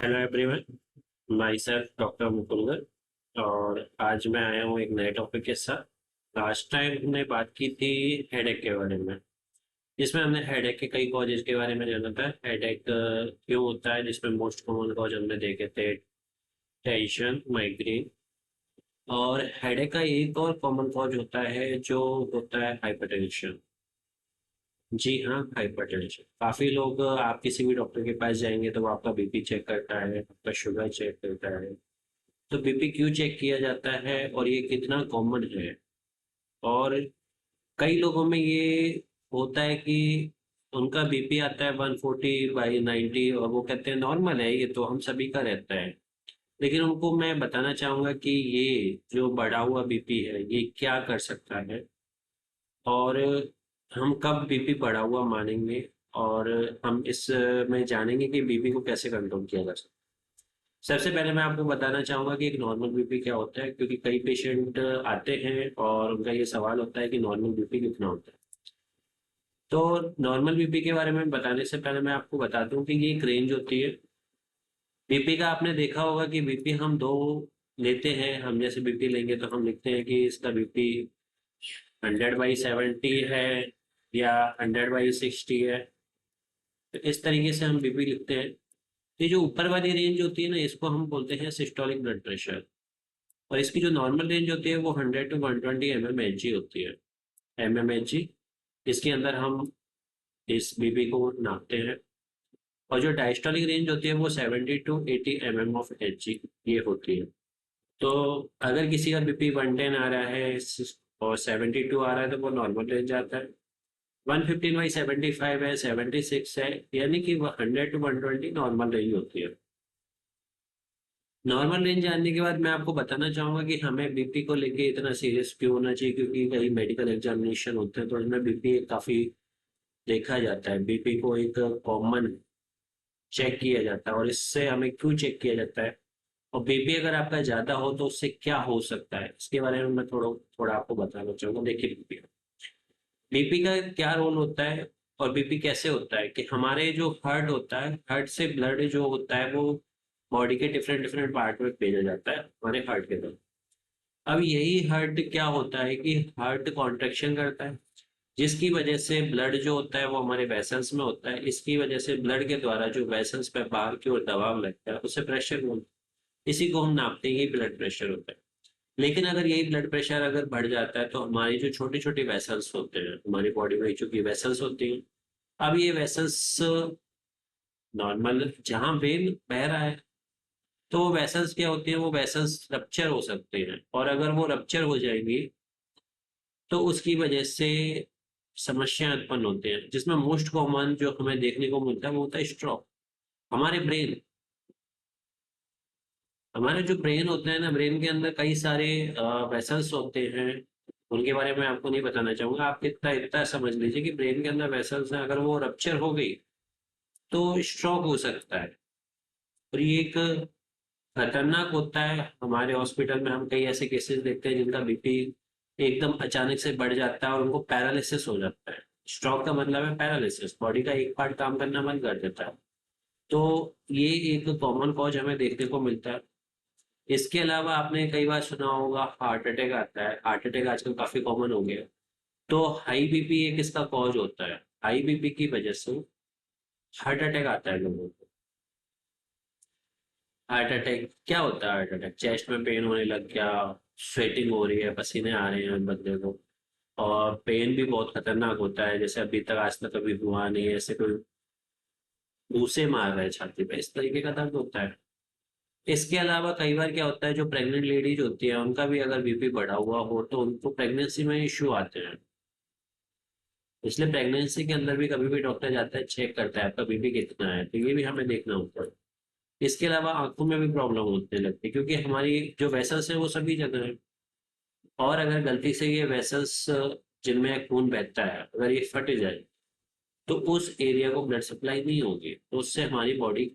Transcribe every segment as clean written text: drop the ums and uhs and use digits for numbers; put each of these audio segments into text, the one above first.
Hello everyone. Myself doctor Mukundar. और आज मैं आया हूँ एक नए टॉपिक के साथ। लास्ट टाइम हमने बात की थी हेडेक के बारे में, जिसमें हमने हेडेक के कई कॉजेज के बारे में जाना था। हेडेक क्यों होता है, जिसमें मोस्ट कॉमन कॉज हमने देखे थे टेंशन, माइग्रेन। और हेडेक का एक और कॉमन कॉज होता है जो होता है हाइपरटेंशन। जी हाँ, हाइपरटेंशन। काफी लोग आप किसी भी डॉक्टर के पास जाएंगे तो वो आपका बीपी चेक करता है, आपका शुगर चेक करता है। तो बीपी क्यों चेक किया जाता है और ये कितना कॉमन है? और कई लोगों में ये होता है कि उनका बीपी आता है 140/90 और वो कहते हैं नॉर्मल है, ये तो हम सभी का रहता है। लेकिन उनको मैं बताना चाहूंगा कि ये जो बढ़ा हुआ बीपी है ये क्या कर सकता है, और हम कब बीपी बढ़ा हुआ मानेंगे, और हम इसमें जानेंगे कि बीपी को कैसे कंट्रोल किया जा सकता है। सबसे पहले मैं आपको बताना चाहूंगा कि एक नॉर्मल बीपी क्या होता है, क्योंकि कई पेशेंट आते हैं और उनका ये सवाल होता है कि नॉर्मल बीपी कितना होता है। तो नॉर्मल बीपी के बारे में बताने से पहले मैं आपको बता दूं कि ये एक रेंज होती है। बीपी का आपने देखा होगा कि बीपी हम दो लेते हैं। हम जैसे बीपी लेंगे तो हम लिखते हैं कि इसका बीपी 100/70 है या 100/60 है। तो इस तरीके से हम बीपी लिखते हैं। ये जो ऊपर वाली रेंज होती है ना, इसको हम बोलते हैं सिस्टोलिक ब्लड प्रेशर। और इसकी जो नॉर्मल रेंज होती है वो 100 to 120 mmHg होती है। mmHg, इसके अंदर हम इस बीपी को नापते हैं। और जो डायस्टोलिक रेंज होती है वो 70 to 80 mm ऑफ एच ये होती है। तो अगर किसी का बीपी 110 आ रहा है और 72 आ रहा है तो वो नॉर्मल रेंज आता है। 115/75 है, 76 है, यानी कि 100 to 120 नॉर्मल रेंज होती है। नॉर्मल रेंज जानने के बाद मैं आपको बताना चाहूंगा कि हमें बीपी को लेके इतना सीरियस क्यों होना चाहिए, क्योंकि कई मेडिकल एग्जामिनेशन होते हैं तो उसमें बीपी काफी देखा जाता है। बीपी को एक कॉमन चेक किया जाता है, और इससे हमें क्यों चेक किया जाता है, और बीपी अगर आपका ज्यादा हो तो उससे क्या हो सकता है, इसके बारे में मैं थोड़ा थोड़ा आपको बताना चाहूंगा। देखिए, बीपी बीपी का क्या रोल होता है और बीपी कैसे होता है कि हमारे जो हार्ट होता है, हार्ट से ब्लड जो होता है वो बॉडी के डिफरेंट डिफरेंट पार्ट में भेजा जाता है हमारे हार्ट के अंदर। अब यही हार्ट क्या होता है कि हार्ट कॉन्ट्रेक्शन करता है, जिसकी वजह से ब्लड जो होता है वो हमारे वेसल्स में होता है। इसकी वजह से ब्लड के द्वारा जो वेसल्स पे बाहर की ओर दबाव लगता है उसे प्रेशर बोलते हैं। इसी को हम नापते हैं, यही ब्लड प्रेशर होता है। लेकिन अगर यही ब्लड प्रेशर अगर बढ़ जाता है तो हमारी जो छोटी छोटी वेसल्स होते हैं हमारी बॉडी में, चूंकि वेसल्स होती हैं, अब ये वेसल्स नॉर्मल जहां वेन बह रहा है तो वो वेसल्स क्या होती है, वो वेसल्स रप्चर हो सकते हैं। और अगर वो रप्चर हो जाएंगी तो उसकी वजह से समस्याएं उत्पन्न होती हैं, जिसमें मोस्ट कॉमन जो हमें देखने को मिलता है वो होता है स्ट्रोक। हमारे ब्रेन हमारे जो ब्रेन होते हैं ना, ब्रेन के अंदर कई सारे वेसल्स होते हैं। उनके बारे में आपको नहीं बताना चाहूंगा। आप इतना इतना समझ लीजिए कि ब्रेन के अंदर वेसल्स हैं, अगर वो रप्चर हो गई तो स्ट्रोक हो सकता है। और ये एक खतरनाक होता है। हमारे हॉस्पिटल में हम कई ऐसे केसेस देखते हैं जिनका बीपी एकदम अचानक से बढ़ जाता है और उनको पैरालिसिस हो जाता है। स्ट्रोक का मतलब है पैरालिसिस, बॉडी का एक पार्ट काम करना बंद कर देता है। तो ये एक कॉमन कॉज हमें देखने को मिलता है। इसके अलावा आपने कई बार सुना होगा हार्ट अटैक आता है। हार्ट अटैक आजकल काफी कॉमन हो गया है। तो हाई बीपी एक इसका कॉज होता है। हाई बीपी की वजह से हार्ट अटैक आता है लोगों को। हार्ट अटैक क्या होता है? हार्ट अटैक चेस्ट में पेन होने लग गया, स्वेटिंग हो रही है, पसीने आ रहे हैं बंदे को, और पेन भी बहुत खतरनाक होता है, जैसे अभी तक आज तक कभी हुआ नहीं है। ऐसे कोई घूंसे मार रहा है छाती पे, इस तरीके का दर्द होता है। इसके अलावा कई बार क्या होता है, जो प्रेग्नेंट लेडीज होती है उनका भी अगर बीपी बढ़ा हुआ हो तो उनको प्रेगनेंसी में इश्यू आते हैं। इसलिए प्रेगनेंसी के अंदर भी कभी भी डॉक्टर जाता है, चेक करता है आपका बीपी कितना है, तो ये भी हमें देखना होता है। इसके अलावा आंखों में भी प्रॉब्लम होने लगती है, क्योंकि हमारी जो वेसल्स है वो सभी जगह है। और अगर गलती से ये वेसल्स जिनमें खून बहता है अगर ये फट जाए तो उस एरिया को ब्लड सप्लाई नहीं होगी, तो उससे हमारी बॉडी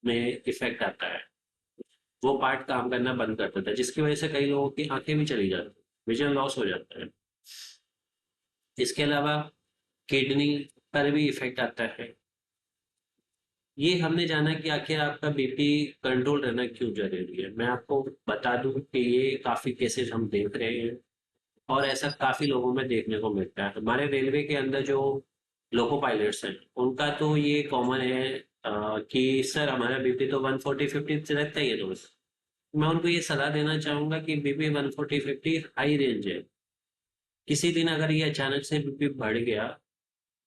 में इफेक्ट आता है। वो पार्ट काम करना बंद कर देता है, जिसकी वजह से कई लोगों की आंखें भी चली जाती है, विजन लॉस हो जाता है। इसके अलावा किडनी पर भी इफेक्ट आता है। ये हमने जाना कि आखिर आपका बीपी कंट्रोल रहना क्यों जरूरी है। मैं आपको बता दूं कि ये काफी केसेस हम देख रहे हैं और ऐसा काफी लोगों में देखने को मिलता है। हमारे रेलवे के अंदर जो लोको पायलट्स हैं उनका तो ये कॉमन है कि सर हमारा बीपी तो 140-50 से रहता ही है रोज। मैं उनको ये सलाह देना चाहूंगा कि बीपी 140-50 हाई रेंज है। किसी दिन अगर ये अचानक से बीपी बढ़ गया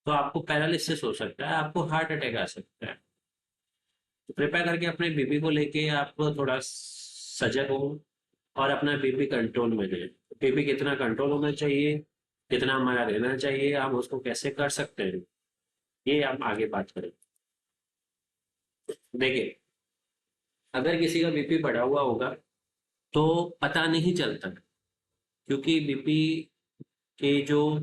तो आपको पैरालिसिस हो सकता है, आपको हार्ट अटैक आ सकता है। तो कृपया करके अपने बीपी को लेके आप थोड़ा सजग हो और अपना बीपी कंट्रोल में लें। बीपी कितना कंट्रोल होना चाहिए, कितना हमारा रहना चाहिए, हम उसको कैसे कर सकते हैं, ये हम आगे बात करें। देखिए, अगर किसी का बीपी बढ़ा हुआ होगा तो पता नहीं चलता, क्योंकि बीपी के जो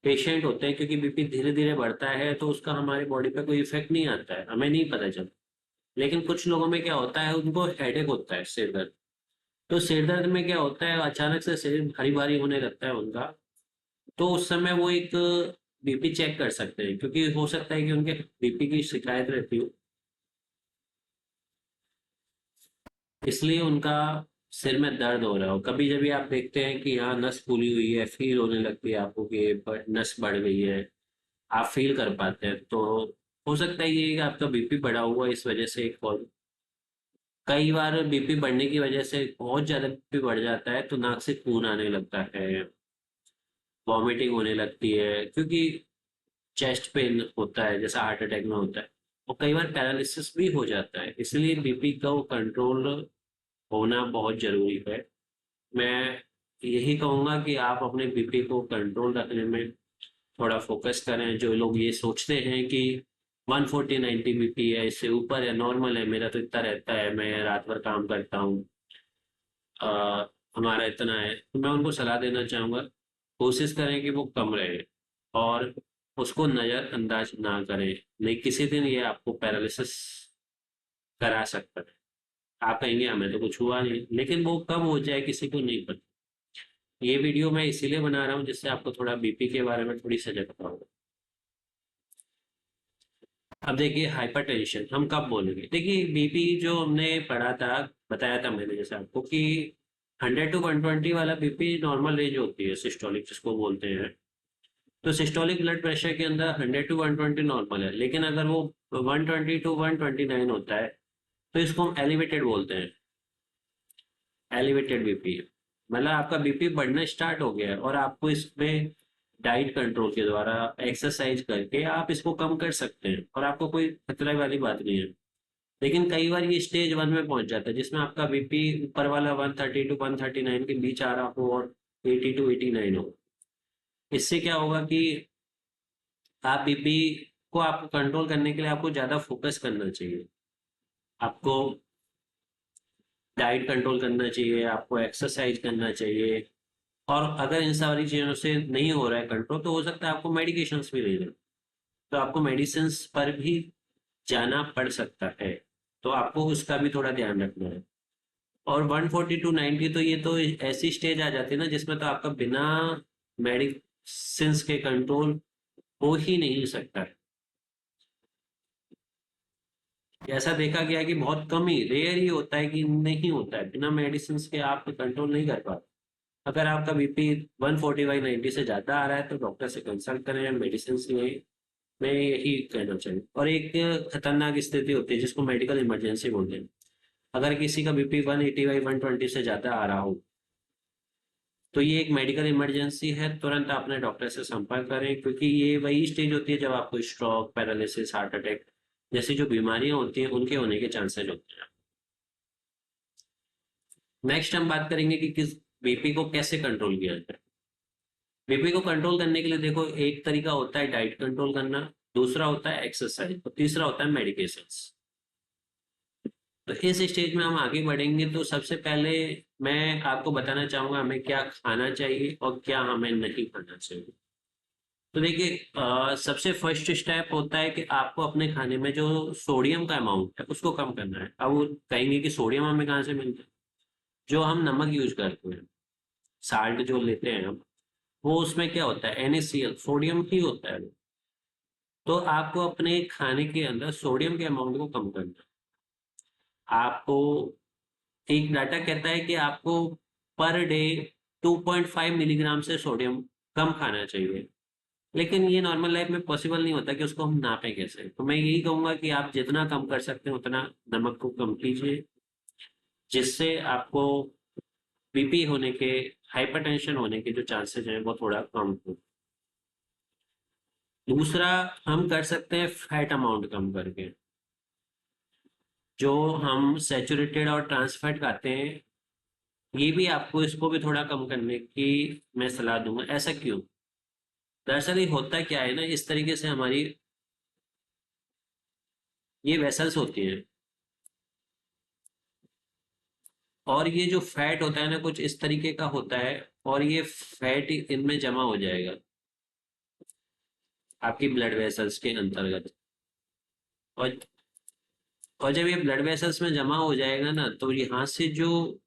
पेशेंट होते हैं, क्योंकि बीपी धीरे धीरे बढ़ता है तो उसका हमारी बॉडी पे कोई इफेक्ट नहीं आता है, हमें नहीं पता चलता। लेकिन कुछ लोगों में क्या होता है, उनको हेडेक होता है, सिर दर्द। तो सिर दर्द में क्या होता है, अचानक से सिर भारी भारी होने लगता है उनका। तो उस समय वो एक बीपी चेक कर सकते हैं, क्योंकि हो सकता है कि उनके बीपी की शिकायत रहती हो, इसलिए उनका सिर में दर्द हो रहा हो। कभी जब भी आप देखते हैं कि यहाँ नस फूली हुई है, फील होने लगती है आपको कि नस बढ़ गई है, आप फील कर पाते हैं, तो हो सकता है ये आपका बीपी बढ़ा हुआ है, इस वजह से एक कॉल। कई बार बीपी बढ़ने की वजह से बहुत ज्यादा बीपी बढ़ जाता है तो नाक से खून आने लगता है, वॉमिटिंग होने लगती है, क्योंकि चेस्ट पेन होता है जैसा हार्ट अटैक में होता है। और कई बार पैरालिसिस भी हो जाता है, इसलिए बीपी का कंट्रोल होना बहुत जरूरी है। मैं यही कहूंगा कि आप अपने बीपी को कंट्रोल रखने में थोड़ा फोकस करें। जो लोग ये सोचते हैं कि 140-90 बीपी है, इससे ऊपर है, नॉर्मल है, मेरा तो इतना रहता है, मैं रात भर काम करता हूँ, हमारा इतना है, तो मैं उनको सलाह देना चाहूँगा कोशिश करें कि वो कम रहे और उसको नज़रअंदाज ना करें। नहीं, किसी दिन ये आपको पैरालिसिस करा सकता है। आप कहेंगे हमें तो कुछ हुआ नहीं, लेकिन वो कब हो जाए किसी को नहीं पता। ये वीडियो मैं इसीलिए बना रहा हूँ जिससे आपको थोड़ा बीपी के बारे में थोड़ी सजगता हो। अब देखिए, हाइपरटेंशन हम कब बोलेंगे। देखिए, बीपी जो हमने पढ़ा था, बताया था मैंने जैसे आपको कि 100-120 वाला बीपी नॉर्मल रेंज होती है, सिस्टोलिक जिसको बोलते हैं। तो सिस्टोलिक ब्लड प्रेशर के अंदर 100-120 नॉर्मल है, लेकिन अगर वो 120-129 होता है तो इसको हम एलिवेटेड बोलते हैं, एलिवेटेड बीपी। मतलब आपका बीपी बढ़ना स्टार्ट हो गया है और आपको इसमें डाइट कंट्रोल के द्वारा, एक्सरसाइज करके आप इसको कम कर सकते हैं और आपको कोई खतरे वाली बात नहीं है। लेकिन कई बार ये स्टेज 1 में पहुंच जाता है जिसमें आपका बीपी ऊपर वाला 130-139 के बीच आ रहा हो और 80-89 हो। इससे क्या होगा कि आप बीपी को आपको कंट्रोल करने के लिए आपको ज़्यादा फोकस करना चाहिए। आपको डाइट कंट्रोल करना चाहिए, आपको एक्सरसाइज करना चाहिए। और अगर इन सारी चीज़ों से नहीं हो रहा है कंट्रोल, तो हो सकता है आपको मेडिकेशंस भी लेना, तो आपको मेडिसिन पर भी जाना पड़ सकता है। तो आपको उसका भी थोड़ा ध्यान रखना है। और 140-90 तो ये तो ऐसी स्टेज आ जाती है ना जिसमें तो आपका बिना मेडिसिन के कंट्रोल हो ही नहीं सकता है। ऐसा देखा गया है कि बहुत कम ही, रेयर ही होता है कि नहीं होता है, बिना मेडिसिन के आप कंट्रोल नहीं कर पाते। अगर आपका बीपी 140/90 से ज़्यादा आ रहा है तो डॉक्टर से कंसल्ट करें, मेडिसिन लें। मैं यही कहना चाहिए। और एक खतरनाक स्थिति होती है जिसको मेडिकल इमरजेंसी बोलते हैं। अगर किसी का बीपी 180/120 से ज़्यादा आ रहा हो तो ये एक मेडिकल इमरजेंसी है, तुरंत अपने डॉक्टर से संपर्क करें, क्योंकि ये वही स्टेज होती है जब आपको स्ट्रोक, पैरालिसिस, हार्ट अटैक जैसी जो बीमारियां होती हैं उनके होने के चांसेस होते हैं। नेक्स्ट हम बात करेंगे कि किस बीपी को कैसे कंट्रोल किया जाए। बीपी को कंट्रोल करने के लिए देखो, एक तरीका होता है डाइट कंट्रोल करना, दूसरा होता है एक्सरसाइज और तीसरा होता है मेडिकेशंस। तो इस स्टेज में हम आगे बढ़ेंगे तो सबसे पहले मैं आपको बताना चाहूंगा हमें क्या खाना चाहिए और क्या हमें नहीं खाना चाहिए। तो देखिए, सबसे फर्स्ट स्टेप होता है कि आपको अपने खाने में जो सोडियम का अमाउंट है उसको कम करना है। अब वो कहेंगे कि सोडियम हमें कहाँ से मिलता है। जो हम नमक यूज करते हैं, साल्ट जो लेते हैं हम, वो उसमें क्या होता है, NaCl, सोडियम ही होता है। तो आपको अपने खाने के अंदर सोडियम के अमाउंट को कम करना है। आपको एक डाटा कहता है कि आपको पर डे 2.5 मिलीग्राम से सोडियम कम खाना चाहिए, लेकिन ये नॉर्मल लाइफ में पॉसिबल नहीं होता कि उसको हम नापें कैसे। तो मैं यही कहूंगा कि आप जितना कम कर सकते हैं उतना नमक को कम कीजिए, जिससे आपको बीपी होने के, हाइपरटेंशन होने के जो चांसेस हैं वो थोड़ा कम हो। दूसरा, हम कर सकते हैं फैट अमाउंट कम करके। जो हम सैचुरेटेड और ट्रांस फैट खाते हैं, ये भी आपको इसको भी थोड़ा कम करने की मैं सलाह दूंगा। ऐसा क्यों? दरअसल ये होता क्या है ना, इस तरीके से हमारी ये वेसल्स होती हैं, और ये जो फैट होता है ना कुछ इस तरीके का होता है, और ये फैट इनमें जमा हो जाएगा आपकी ब्लड वेसल्स के अंतर्गत। और जब ये ब्लड वेसल्स में जमा हो जाएगा ना, तो यहाँ से जो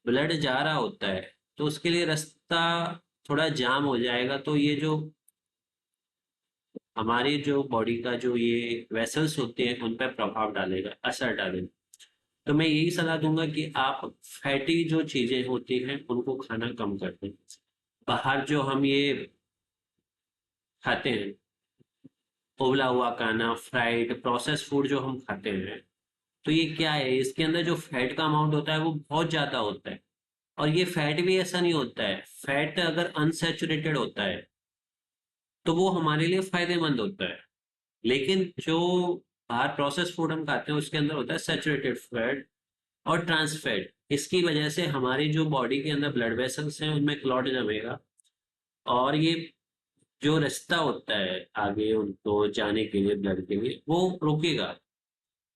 ब्लड जा रहा होता है, तो उसके लिए रास्ता थोड़ा जाम हो जाएगा। तो ये जो हमारी जो बॉडी का जो ये वेसल्स होते हैं उन पर प्रभाव डालेगा, असर डालेगा। तो मैं यही सलाह दूंगा कि आप फैटी जो चीजें होती हैं उनको खाना कम कर दें। बाहर जो हम ये खाते हैं, उबला हुआ खाना, फ्राइड प्रोसेस फूड जो हम खाते हैं, तो ये क्या है, इसके अंदर जो फैट का अमाउंट होता है वो बहुत ज्यादा होता है। और ये फैट भी ऐसा नहीं होता है, फैट अगर अनसैचुरेटेड होता है तो वो हमारे लिए फायदेमंद होता है। लेकिन जो बाहर प्रोसेस फूड हम खाते हैं उसके अंदर होता है सैचुरेटेड फैट और ट्रांस फैट। इसकी वजह से हमारी जो बॉडी के अंदर ब्लड वेसल्स हैं उनमें क्लॉट जमेगा, और ये जो रास्ता होता है आगे उनको जाने के लिए, ब्लड के लिए, वो रुकेगा।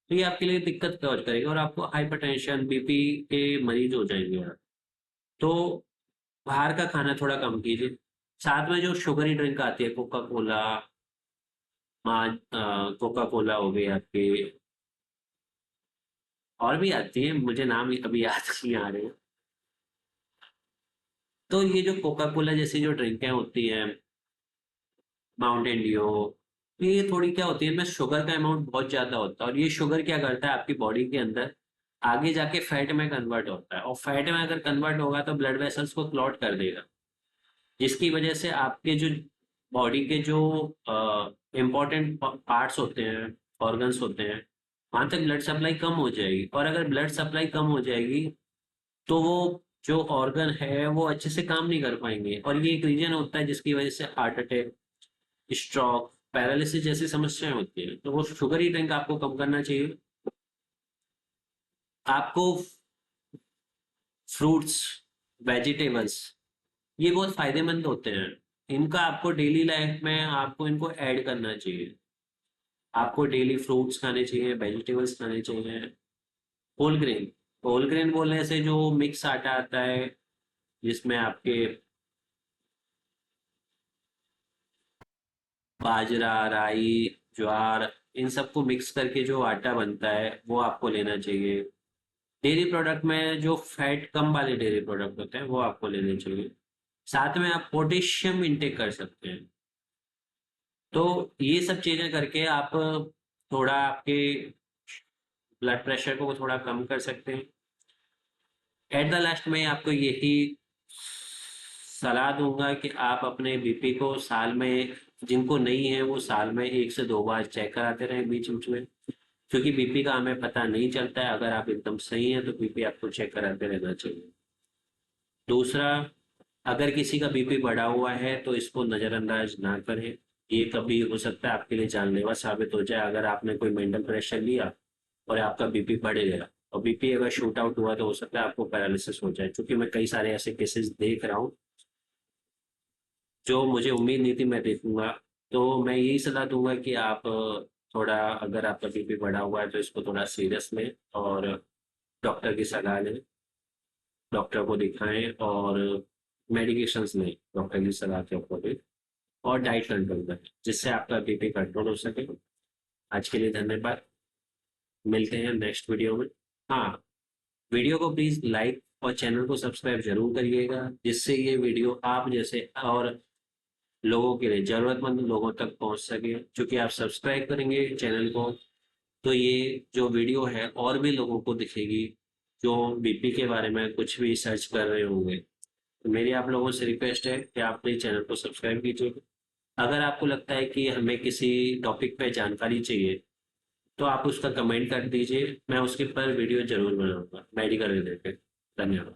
तो ये आपके लिए दिक्कत कॉज करेगा और आपको हाइपरटेंशन, बीपी के मरीज हो जाएंगे आप। तो बाहर का खाना थोड़ा कम कीजिए। साथ में जो शुगरी ड्रिंक आती है, कोका कोला, कोका कोला हो गई आपकी, और भी आती है, मुझे नाम अभी याद नहीं आ रहे हैं। तो ये जो कोका कोला जैसी जो ड्रिंकें होती हैं, माउंटेन ड्यू, तो ये थोड़ी क्या होती है, इनमें शुगर का अमाउंट बहुत ज्यादा होता है, और ये शुगर क्या करता है आपकी बॉडी के अंदर आगे जाके फैट में कन्वर्ट होता है, और फैट में अगर कन्वर्ट होगा तो ब्लड वेसल्स को क्लॉट कर देगा, जिसकी वजह से आपके जो बॉडी के जो इम्पोर्टेंट पार्ट्स होते हैं, ऑर्गन्स होते हैं, वहां तक ब्लड सप्लाई कम हो जाएगी। और अगर ब्लड सप्लाई कम हो जाएगी तो वो जो ऑर्गन है वो अच्छे से काम नहीं कर पाएंगे, और ये एक रीजन होता है जिसकी वजह से हार्ट अटैक, स्ट्रोक, पैरालिसिस जैसी समस्याएं होती हैं। तो वो शुगर ही ड्रिंक आपको कम करना चाहिए। आपको फ्रूट्स, वेजिटेबल्स, ये बहुत फायदेमंद होते हैं। इनका आपको डेली लाइफ में आपको इनको ऐड करना चाहिए। आपको डेली फ्रूट्स खाने चाहिए, वेजिटेबल्स खाने चाहिए। होल ग्रेन, होल ग्रेन बोलने से जो मिक्स आटा आता है जिसमें आपके बाजरा, राई, ज्वार, इन सबको मिक्स करके जो आटा बनता है वो आपको लेना चाहिए। डेयरी प्रोडक्ट में जो फैट कम वाले डेयरी प्रोडक्ट होते हैं वो आपको लेने चाहिए। साथ में आप पोटेशियम इंटेक कर सकते हैं। तो ये सब चीजें करके आप थोड़ा आपके ब्लड प्रेशर को थोड़ा कम कर सकते हैं। एट द लास्ट में आपको यही सलाह दूंगा कि आप अपने बीपी को साल में, जिनको नहीं है वो साल में 1 से 2 बार चेक कराते रहें बीच बीच में, क्योंकि बीपी का हमें पता नहीं चलता है। अगर आप एकदम सही हैं तो बीपी आपको चेक कराते रहना चाहिए। दूसरा, अगर किसी का बीपी बढ़ा हुआ है तो इसको नज़रअंदाज ना करें। ये कभी हो सकता है आपके लिए जानलेवा साबित हो जाए। अगर आपने कोई मेंटल प्रेशर लिया और आपका बीपी बढ़ गया, और बीपी अगर शूट आउट हुआ, तो हो सकता है आपको पैरालिसिस हो जाए, क्योंकि मैं कई सारे ऐसे केसेस देख रहा हूँ जो मुझे उम्मीद नहीं थी मैं देखूंगा। तो मैं यही सलाह दूंगा कि आप थोड़ा, अगर आपका बीपी बढ़ा हुआ है तो इसको थोड़ा सीरियस लें, और डॉक्टर की सलाह लें, डॉक्टर को दिखाएं, और मेडिकेशंस लें डॉक्टर की सलाह के अकॉर्डिंग, और डाइट कंट्रोल करें जिससे आपका बीपी कंट्रोल हो सके। आज के लिए धन्यवाद। मिलते हैं नेक्स्ट वीडियो में। हाँ, वीडियो को प्लीज़ लाइक और चैनल को सब्सक्राइब जरूर करिएगा, जिससे ये वीडियो आप जैसे और लोगों के लिए, ज़रूरतमंद लोगों तक पहुंच सके। क्योंकि आप सब्सक्राइब करेंगे चैनल को तो ये जो वीडियो है और भी लोगों को दिखेगी जो बीपी के बारे में कुछ भी सर्च कर रहे होंगे। तो मेरी आप लोगों से रिक्वेस्ट है कि आप प्लीज़ चैनल को सब्सक्राइब कीजिए। अगर आपको लगता है कि हमें किसी टॉपिक पे जानकारी चाहिए तो आप उसका कमेंट कर दीजिए, मैं उसके पर वीडियो ज़रूर बनाऊंगा मेडिकल रिलेटेड। धन्यवाद।